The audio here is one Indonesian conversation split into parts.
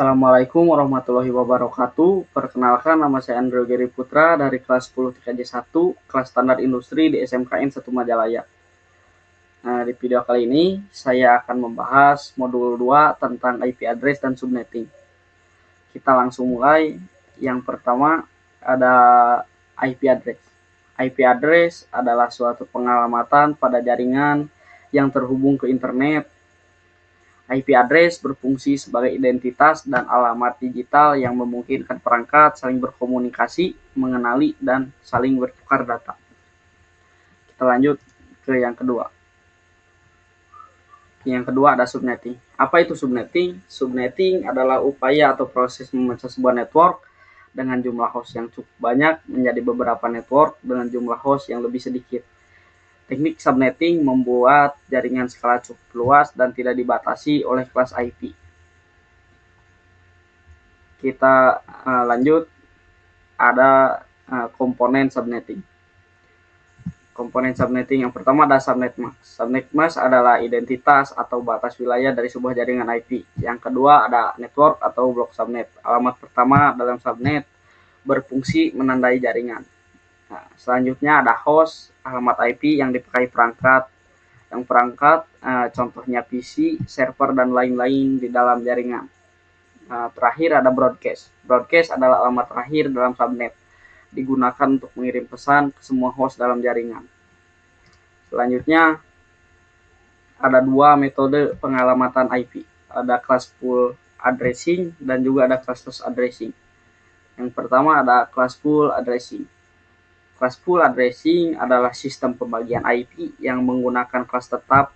Assalamualaikum warahmatullahi wabarakatuh. Perkenalkan, nama saya Andrew Geri Putra dari kelas 10 TKJ1, kelas standar industri di SMKN 1 Majalaya. Nah, di video kali ini saya akan membahas modul 2 tentang IP address dan subnetting. Kita langsung mulai. Yang pertama ada IP address. IP address adalah suatu pengalamatan pada jaringan yang terhubung ke internet. IP address berfungsi sebagai identitas dan alamat digital yang memungkinkan perangkat saling berkomunikasi, mengenali, dan saling bertukar data. Kita lanjut ke yang kedua. Yang kedua ada subnetting. Apa itu subnetting? Subnetting adalah upaya atau proses memecah sebuah network dengan jumlah host yang cukup banyak menjadi beberapa network dengan jumlah host yang lebih sedikit. Teknik subnetting membuat jaringan skala cukup luas dan tidak dibatasi oleh kelas IP. Kita lanjut, ada komponen subnetting. Komponen subnetting yang pertama ada subnet mask. Subnet mask adalah identitas atau batas wilayah dari sebuah jaringan IP. Yang kedua ada network atau blok subnet. Alamat pertama dalam subnet berfungsi menandai jaringan. Nah, selanjutnya ada host, alamat IP yang dipakai perangkat. Yang perangkat contohnya PC, server, dan lain-lain di dalam jaringan. Terakhir ada broadcast. Broadcast adalah alamat terakhir dalam subnet, digunakan untuk mengirim pesan ke semua host dalam jaringan. Selanjutnya ada dua metode pengalamatan IP. Ada classful addressing dan juga ada classless addressing. Yang pertama ada classful addressing. Classful addressing adalah sistem pembagian IP yang menggunakan kelas tetap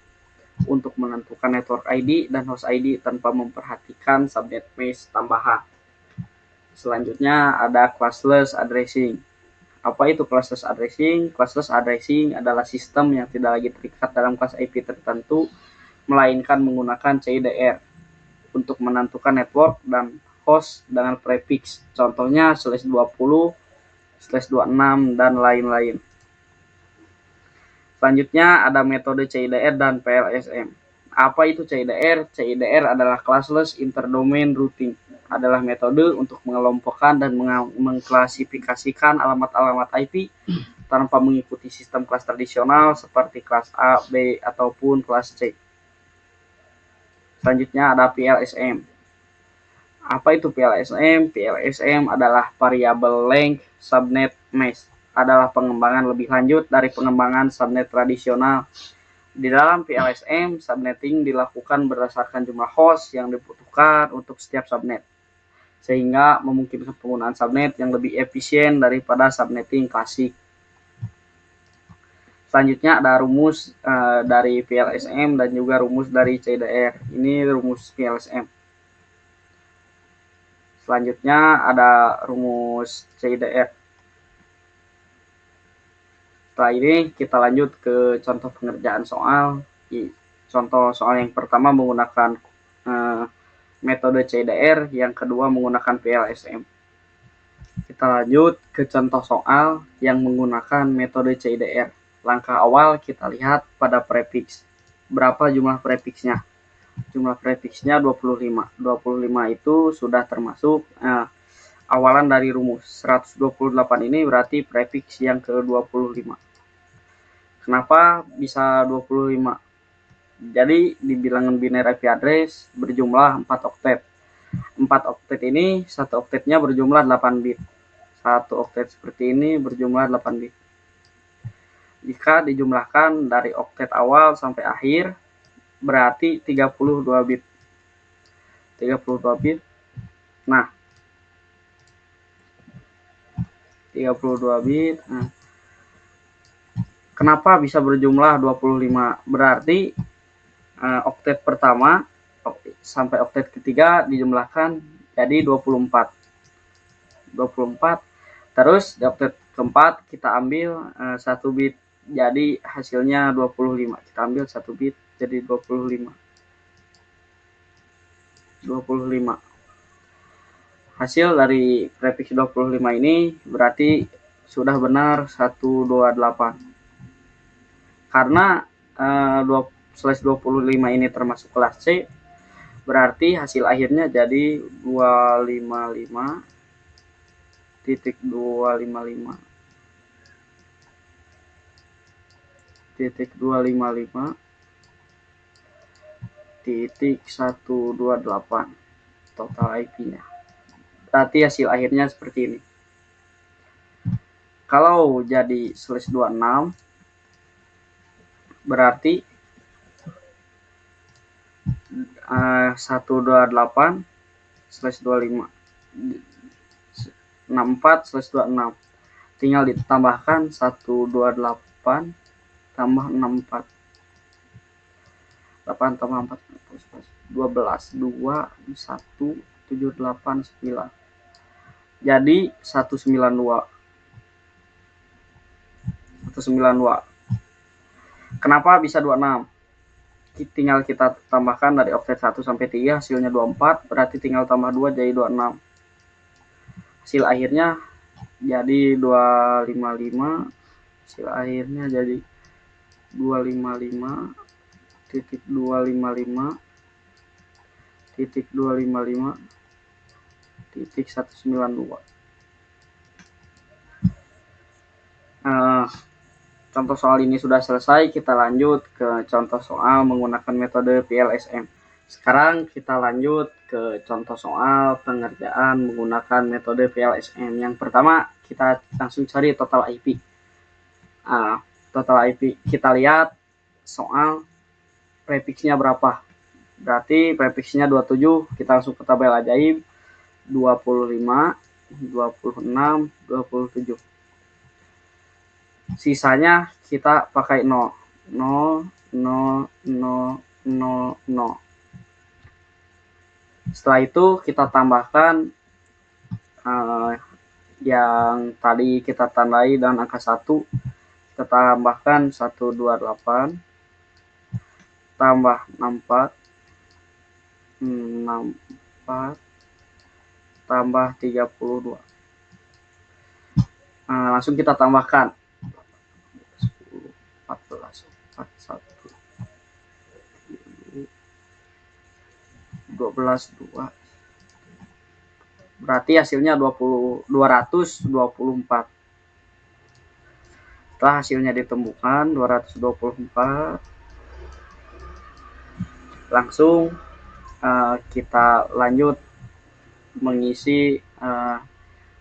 untuk menentukan network ID dan host ID tanpa memperhatikan subnet mask tambahan. Selanjutnya ada classless addressing. Apa itu classless addressing? Classless addressing adalah sistem yang tidak lagi terikat dalam kelas IP tertentu, melainkan menggunakan CIDR untuk menentukan network dan host dengan prefix. Contohnya /20, /26, dan lain-lain. Selanjutnya ada metode CIDR dan PLSM. Apa itu CIDR? CIDR adalah classless interdomain routing. Adalah metode untuk mengelompokkan dan mengklasifikasikan alamat-alamat IP tanpa mengikuti sistem kelas tradisional seperti kelas A, B, ataupun kelas C. Selanjutnya ada PLSM. Apa itu PLSM? PLSM adalah variable length subnet mask. Adalah pengembangan lebih lanjut dari pengembangan subnet tradisional. Di dalam PLSM, subnetting dilakukan berdasarkan jumlah host yang dibutuhkan untuk setiap subnet, sehingga memungkinkan penggunaan subnet yang lebih efisien daripada subnetting klasik. Selanjutnya ada rumus dari PLSM dan juga rumus dari CIDR. Ini rumus PLSM. Selanjutnya ada rumus CIDR. Setelah ini kita lanjut ke contoh pengerjaan soal. Contoh soal yang pertama menggunakan metode CIDR, yang kedua menggunakan PLSM. Kita lanjut ke contoh soal yang menggunakan metode CIDR. Langkah awal kita lihat pada prefix. Berapa jumlah prefixnya? Jumlah prefixnya 25. 25 itu sudah termasuk awalan dari rumus. 128 ini berarti prefix yang ke-25. Kenapa bisa 25? Jadi di bilangan biner IP address berjumlah 4 oktet. 4 oktet ini, satu oktetnya berjumlah 8 bit. Satu oktet seperti ini berjumlah 8 bit. Jika dijumlahkan dari oktet awal sampai akhir, berarti 32 bit. 32 bit. Nah, 32 bit. Nah, kenapa bisa berjumlah 25? Berarti oktet pertama sampai oktet ketiga dijumlahkan jadi 24. 24. Terus di oktet keempat kita ambil 1 bit. Jadi hasilnya 25. Kita ambil 1 bit jadi 25. 25. Hasil dari prefix 25 ini berarti sudah benar 128. Karena /25 ini termasuk kelas C, Berarti hasil akhirnya jadi 255.255 titik 128 total IP-nya. Berarti hasil akhirnya seperti ini. Kalau jadi /26 berarti 128/25 64/26, tinggal ditambahkan 128 tambah 64, 8 tambah 4 12, 2 1 7 8 9, jadi 192. Kenapa bisa 26? Tinggal kita tambahkan dari offset 1 sampai 3 hasilnya 24, berarti tinggal tambah 2 jadi 26. Hasil akhirnya jadi 255. Hasil akhirnya jadi 255.255.192. Contoh soal ini sudah selesai, kita lanjut ke contoh soal menggunakan metode PLSM. Sekarang kita lanjut ke contoh soal pengerjaan menggunakan metode PLSM. Yang pertama, kita langsung cari total IP. Total IP, kita lihat soal prefixnya berapa. Berarti prefixnya 27, kita langsung ke tabel ajaib, 25, 26, 27. Sisanya kita pakai 0. 0, 0, 0, 0, 0. Setelah itu kita tambahkan yang tadi kita tandai dan angka 1. Kita tambahkan 128 tambah 64 tambah 32. Langsung kita tambahkan 14, 41, 12, 2. Berarti hasilnya 224. Setelah hasilnya ditemukan 224, langsung kita lanjut mengisi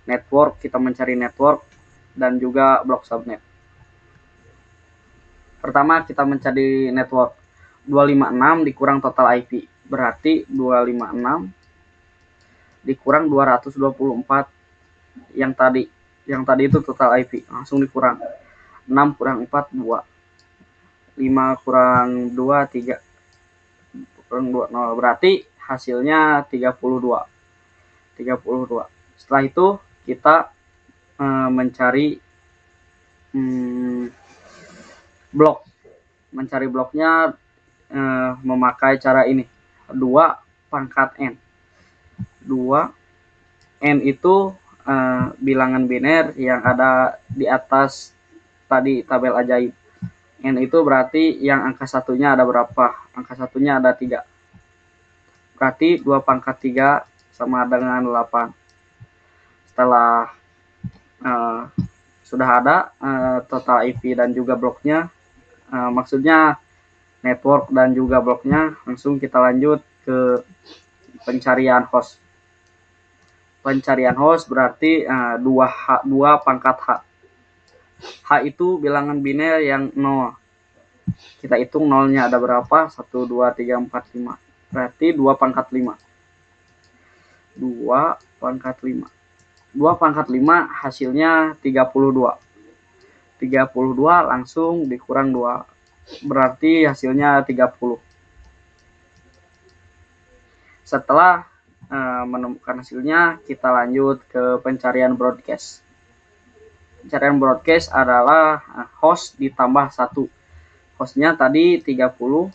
network. Kita mencari network dan juga blok subnet. Pertama kita mencari network. 256 dikurang total IP, berarti 256 dikurang 224 yang tadi itu total IP, langsung dikurang. 6 kurang 4 2, 5 kurang 2 3, kurang 2 0, berarti hasilnya 32. Setelah itu kita mencari blok. Mencari bloknya memakai cara ini, 2 pangkat n. 2 n itu bilangan biner yang ada di atas tadi tabel ajaib. N itu berarti yang angka satunya ada berapa? Angka satunya ada 3. Berarti 2 pangkat 3 sama dengan 8. Setelah sudah ada total IP dan juga bloknya, maksudnya network dan juga bloknya, langsung kita lanjut ke pencarian host. Pencarian host berarti 2 pangkat H. H itu bilangan biner yang 0. Kita hitung nolnya ada berapa? 1, 2, 3, 4, 5. Berarti 2 pangkat 5. 2 pangkat 5. 2 pangkat 5 hasilnya 32. 32 langsung dikurang 2. Berarti hasilnya 30. Setelah menemukan hasilnya, kita lanjut ke pencarian broadcast. Pencarian broadcast adalah host ditambah 1. Hostnya tadi 30.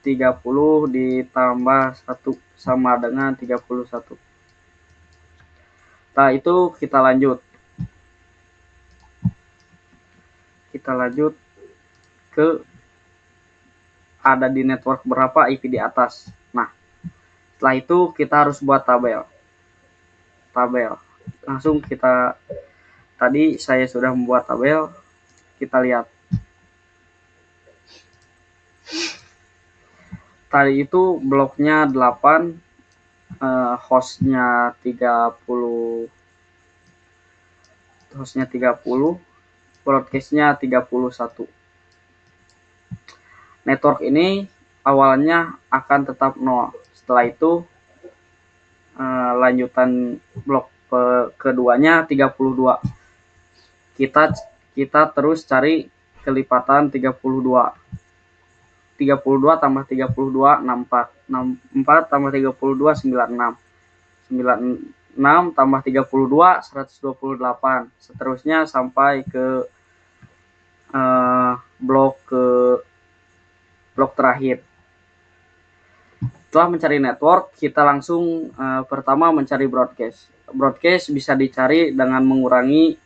30 ditambah 1 sama dengan 31. Setelah itu kita lanjut ke ada di network berapa IP di atas. Nah, Setelah itu kita harus buat tabel. Langsung kita, tadi saya sudah membuat tabel, kita lihat. Tadi itu bloknya 8, hostnya 30, broadcastnya 31. Network ini awalnya akan tetap 0. Setelah itu lanjutan blok keduanya 32. Kita terus cari kelipatan 32. 32 tambah 32 64. 64 tambah 32 96. 96 tambah 32 128. Seterusnya sampai ke blok terakhir. Setelah mencari network, kita langsung pertama mencari broadcast. Broadcast bisa dicari dengan mengurangi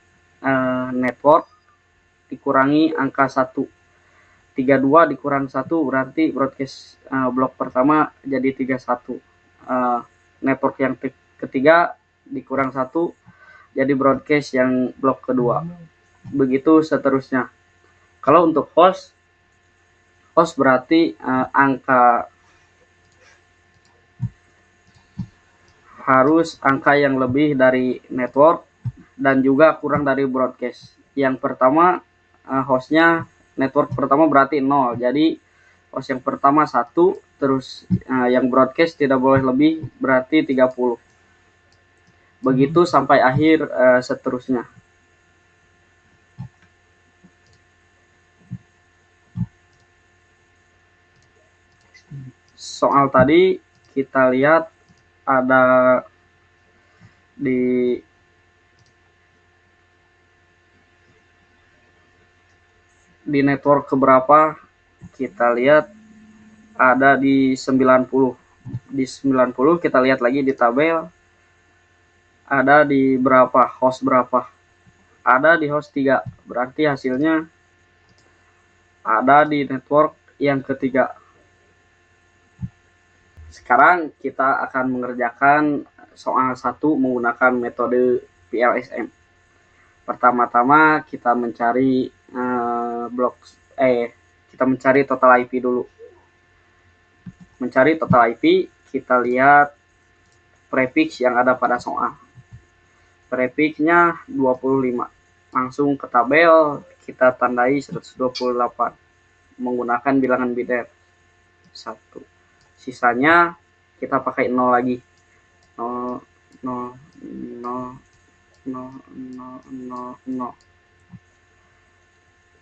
network dikurangi angka 1. 32 dikurang 1 berarti broadcast blok pertama jadi 31. Network yang ketiga dikurang 1 jadi broadcast yang blok kedua. Begitu seterusnya. Kalau untuk host berarti harus angka yang lebih dari network dan juga kurang dari broadcast. Yang pertama hostnya network pertama berarti 0, jadi host yang pertama 1, terus yang broadcast tidak boleh lebih berarti 30. Begitu sampai akhir seterusnya. Soal tadi kita lihat ada di network keberapa, kita lihat ada di 90. Di 90 kita lihat lagi di tabel ada di berapa, host berapa. Ada di host 3, berarti hasilnya ada di network yang ketiga. Sekarang kita akan mengerjakan soal 1 menggunakan metode PLSM. Pertama-tama kita mencari kita mencari total IP dulu. Mencari total IP, kita lihat prefix yang ada pada soal. Prefixnya 25. Langsung ke tabel, kita tandai 128 menggunakan bilangan biner 1. Sisanya kita pakai 0 lagi. 0 0 0 0 0 0.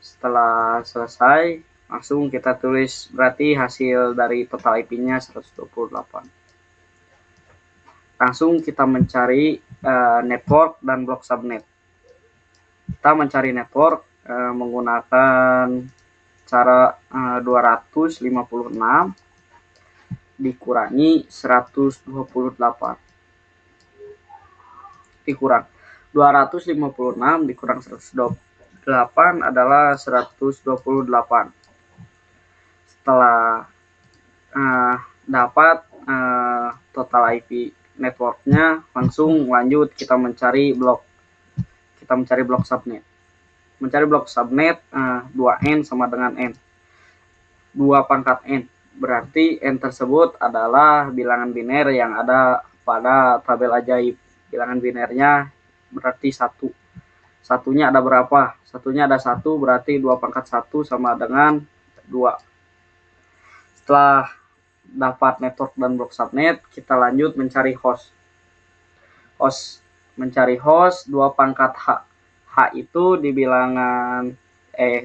Setelah selesai, langsung kita tulis, berarti hasil dari total IP-nya 128. Langsung kita mencari network dan blok subnet. Kita mencari network menggunakan cara 256 dikurangi 128. Dikurang 256 dikurang 128 adalah 128. Setelah dapat total IP networknya, langsung lanjut kita mencari blok subnet. Mencari blok subnet 2n sama dengan n, 2 pangkat n, berarti n tersebut adalah bilangan biner yang ada pada tabel ajaib. Bilangan binernya berarti 1. Satunya ada berapa? Satunya ada 1, berarti 2 pangkat 1 sama dengan 2. Setelah dapat network dan blok subnet, kita lanjut mencari host. Mencari host 2 pangkat H. H itu di bilangan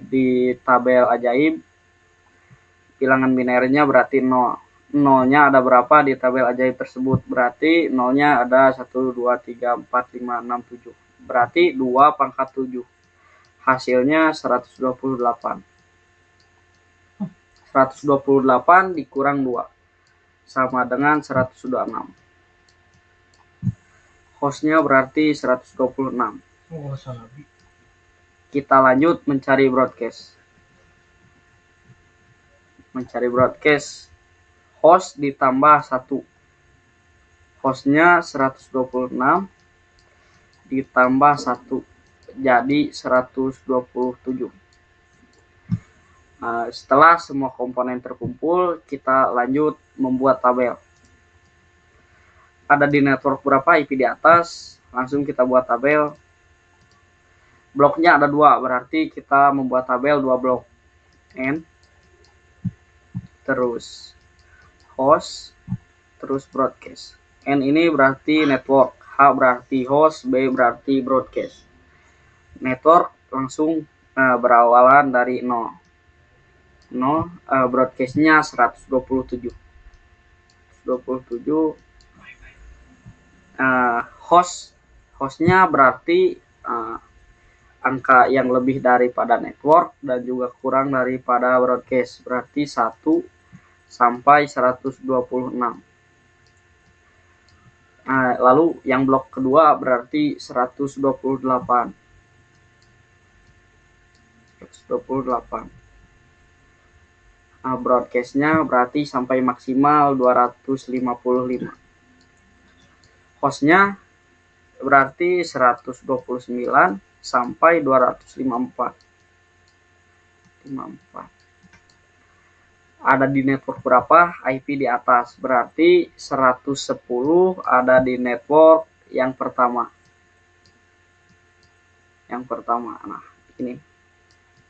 di tabel ajaib bilangan binernya berarti 0. 0-nya ada berapa di tabel ajaib tersebut? Berarti 0-nya ada 1 2 3 4 5 6 7. Berarti 2 pangkat 7. Hasilnya 128. 128 dikurang 2 sama dengan 126. Hostnya berarti 126. Kita lanjut mencari broadcast. Mencari broadcast, host ditambah 1. hostnya 126 ditambah 1 jadi 127. Setelah semua komponen terkumpul, kita lanjut membuat tabel. Ada di network berapa IP di atas, langsung kita buat tabel. Bloknya ada 2, berarti kita membuat tabel 2 blok. N, terus host, terus broadcast. N ini berarti network, H berarti host, B berarti broadcast. Network langsung berawalan dari 0. Broadcastnya 127. Hostnya berarti angka yang lebih daripada network dan juga kurang daripada broadcast, berarti 1 sampai 126. Lalu yang blok kedua berarti 128. Broadcastnya berarti sampai maksimal 255. Hostnya berarti 129 sampai 254. Ada di network berapa IP di atas, berarti 110 ada di network yang pertama. Nah ini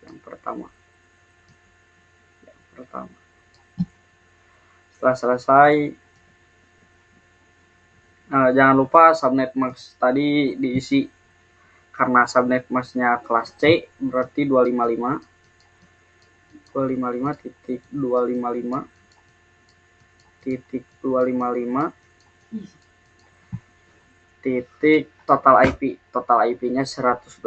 yang pertama. Setelah selesai, jangan lupa subnet mask tadi diisi. Karena subnet masknya kelas C berarti 255 titik total IP-nya 128.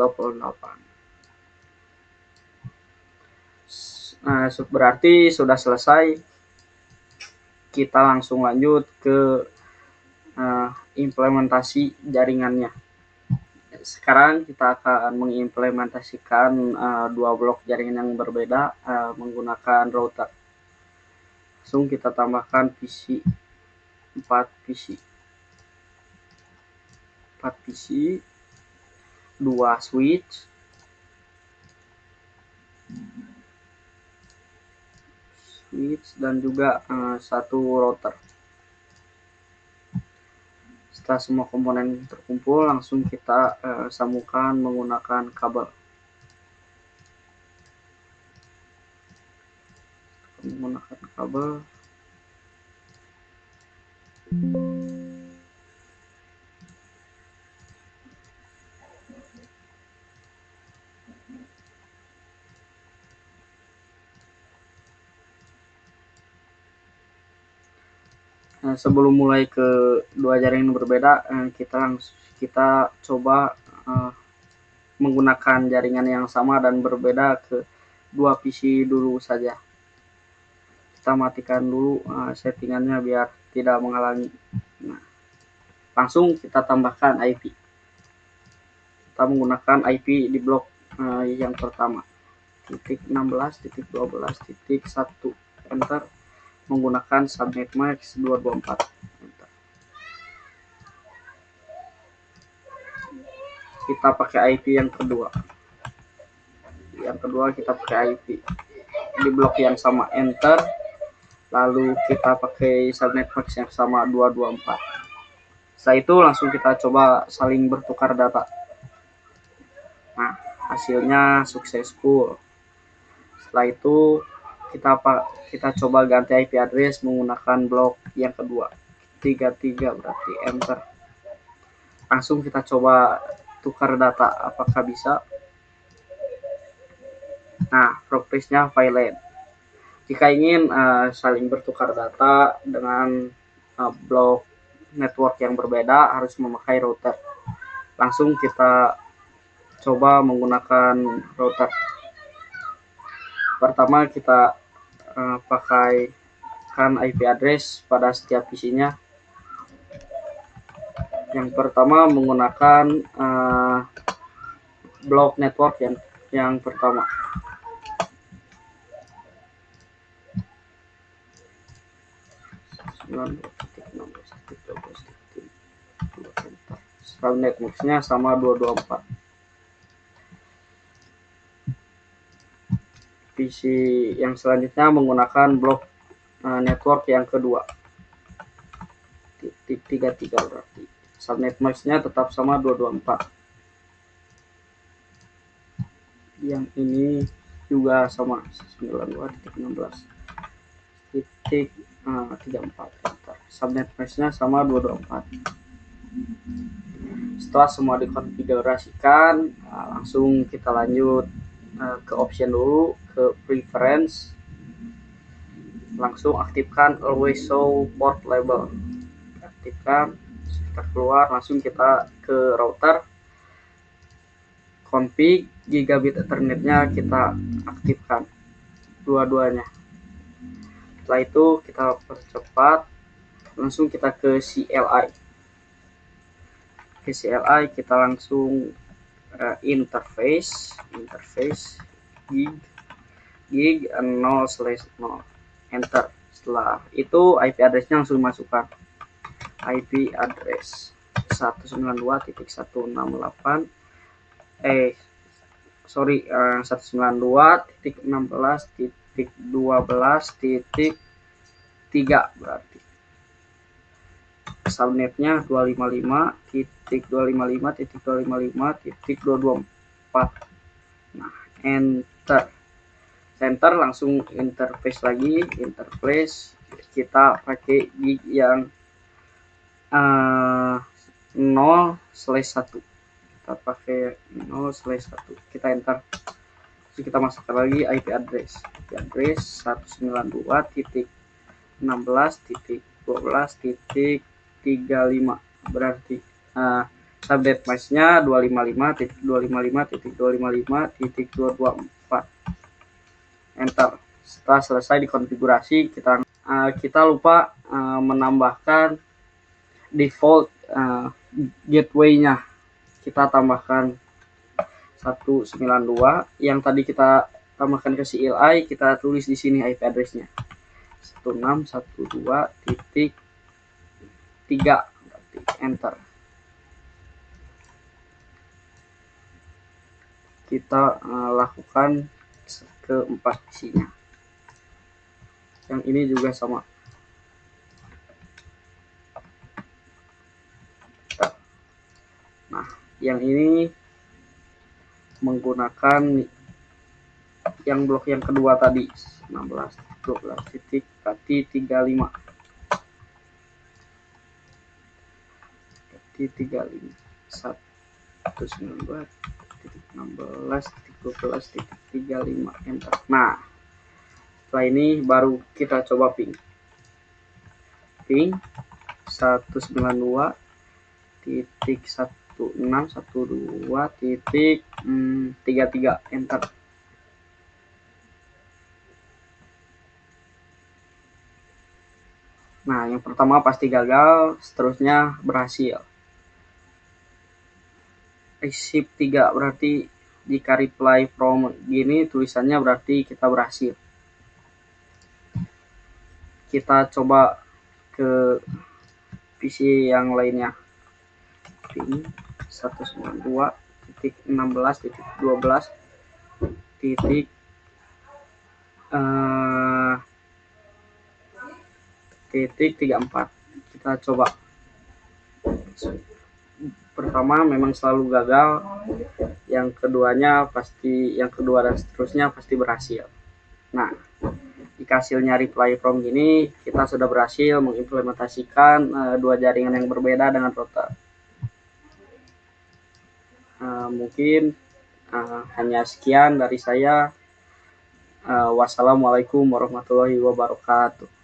Berarti sudah selesai. Kita langsung lanjut ke implementasi jaringannya. Sekarang kita akan mengimplementasikan 2 blok jaringan yang berbeda menggunakan router. Langsung kita tambahkan 4 PC, 2 switch, dan juga 1 router. Setelah semua komponen terkumpul, langsung kita sambungkan menggunakan kabel. Sebelum mulai ke 2 jaringan berbeda, kita coba menggunakan jaringan yang sama dan berbeda ke 2 PC dulu saja. Kita matikan dulu settingannya biar tidak menghalangi. Langsung kita tambahkan IP. Kita menggunakan IP di blok yang pertama, titik 16, titik 12, titik 1, enter. Menggunakan subnet max 224. Kita pakai IP yang kedua. Kita pakai IP di blok yang sama, enter. Lalu kita pakai subnet max yang sama 224. Setelah itu langsung kita coba saling bertukar data. Nah, hasilnya successful. Setelah itu kita coba ganti IP address menggunakan blok yang kedua, 33, berarti enter. Langsung kita coba tukar data, apakah bisa. Nah, progresnya valid. Jika ingin saling bertukar data dengan blok network yang berbeda, harus memakai router. Langsung kita coba menggunakan router. Pertama kita pakaikan IP address pada setiap PC-nya. Yang pertama menggunakan blok network yang pertama. subnet max-nya sama 224. PC yang selanjutnya menggunakan blok network yang kedua, titik 33, berarti subnet max-nya tetap sama 224. Yang ini juga sama 92.16.34. Subnet max-nya sama 224. Setelah semua dikonfigurasikan, langsung kita lanjut ke option dulu, ke preference, langsung aktifkan always show port label, aktifkan. Kita keluar, langsung kita ke router, config gigabit ethernetnya kita aktifkan dua-duanya. Setelah itu kita percepat, langsung kita ke CLI. Ke CLI kita langsung interface gig 0/0, enter. Setelah itu IP address-nya langsung masukkan, IP address 192.16.12.3 berarti. Subnetnya 255.255.255.224. Nah, enter. Enter, langsung interface lagi, interface kita pakai gig yang 0/1. Kita pakai 0/1, kita enter. Terus kita masukkan lagi IP address 192.16.12.35 berarti subnet max-nya 255.255.255.224. Enter. Setelah selesai dikonfigurasi, kita lupa menambahkan default gateway-nya. Kita tambahkan 192 yang tadi kita tambahkan ke CLI, kita tulis di sini IP address-nya 1612.3, enter. Kita lakukan keempat isinya. Yang ini juga sama. Nah, yang ini menggunakan yang blok yang kedua tadi 16.12 titik berarti 35 192.16.12.35, enter. Nah, setelah ini baru kita coba ping 192.16.12.33, enter. Nah, yang pertama pasti gagal, seterusnya berhasil. Receive 3 berarti jika reply from gini tulisannya berarti kita berhasil. Kita coba ke PC yang lainnya. Ping 192.16.12.34. Kita coba. Pertama memang selalu gagal, yang keduanya pasti, yang kedua dan seterusnya pasti berhasil. Nah, jika hasilnya reply from gini, kita sudah berhasil mengimplementasikan dua jaringan yang berbeda dengan router. Mungkin hanya sekian dari saya. Wassalamualaikum warahmatullahi wabarakatuh.